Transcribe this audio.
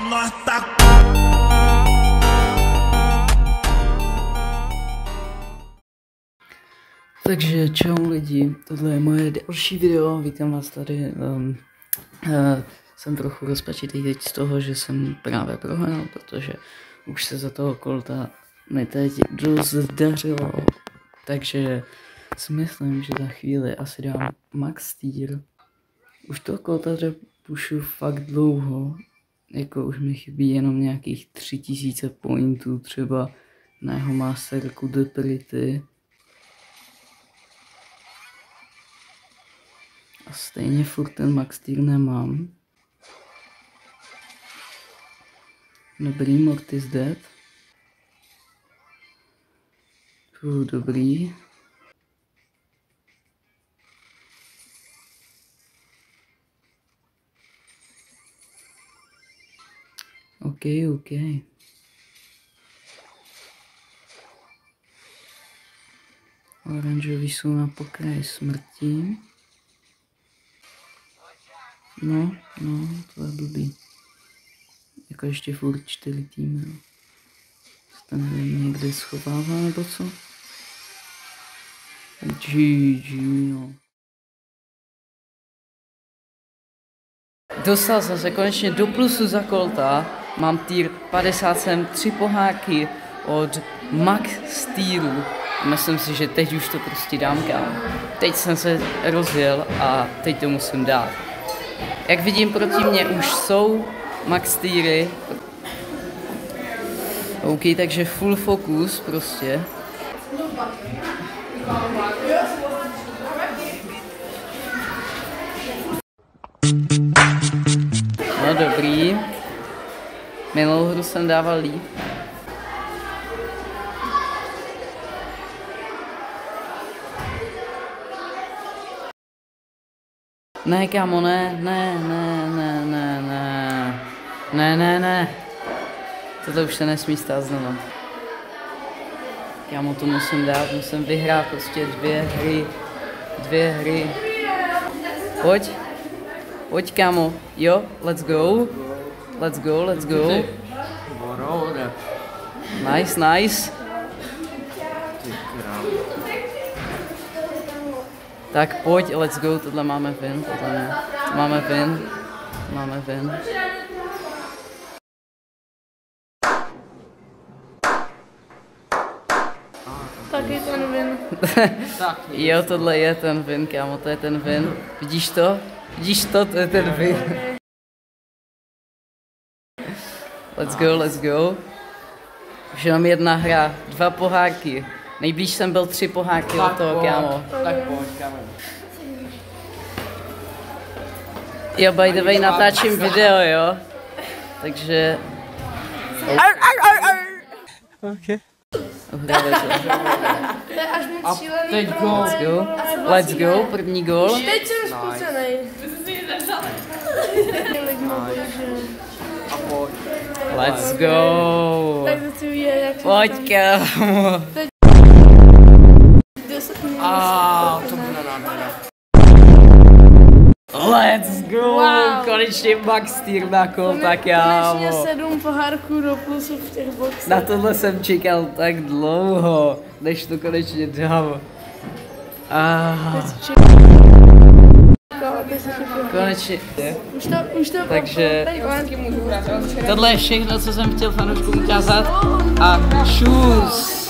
no está. Takže čau lidi, tohle je moje další video, vítám vás tady. Jsem trochu rozpačitý teď z toho, že jsem právě prohrál, protože už se za toho kolta mi teď dost dařilo, takže si myslím, že za chvíli asi dám max tier. Už toho kolta pušu fakt dlouho, jako už mi chybí jenom nějakých 3000 pointů třeba na jeho masterku The Pretty. A stejně furt ten max tier nemám. Dobrý, Mortis dead. Dobrý. OK. Oranžový jsou na pokraji smrti. No, to je blbý. Jako ještě furt 4 týmy. Se tam někde schovává nebo co? GG, no. Dostal jsem se konečně do plusu za kolta. Mám tier 57, 3 pohárky od max tieru. Myslím si, že teď už to prostě dám kam. Teď jsem se rozjel a teď to musím dát. Jak vidím, proti mně už jsou max tiery. OK, takže full focus prostě. No dobrý. Minulou hru jsem dával líp. Ne, kámo, ne. Toto už se nesmí stát znovu. Kámo, to musím dát, musím vyhrát prostě 2 hry. Pojď kámo, jo, let's go. Nice. Tak pojď, let's go, tohle máme win, máme win. Taky ten win. Jo, tohle je ten win, kámo, to je ten win. Vidíš to? To je ten win. Let's go. Už jenom 1 hra, 2 pohárky. Nejblíž jsem byl 3 pohárky od toho, kámo. Tak pojď, kámo. Jo, by the way, natáčím video, jo. Takže... OK. To je až můj cílený teď go. Let's go, první gól. Teď jsem spucenej. A pojď. Let's go. Tak to je jak... Pojď, kámo. To bude nádhera. Let's go. Wow. Konečně max tier na kolta, kámo. Konečně 7 pohárků do plusu v těch boxech. Na tohle jsem čekal tak dlouho, než to konečně dám. Konečně. Už to Takže tohle je všechno, co jsem chtěl fanouškům ukázat. A čus!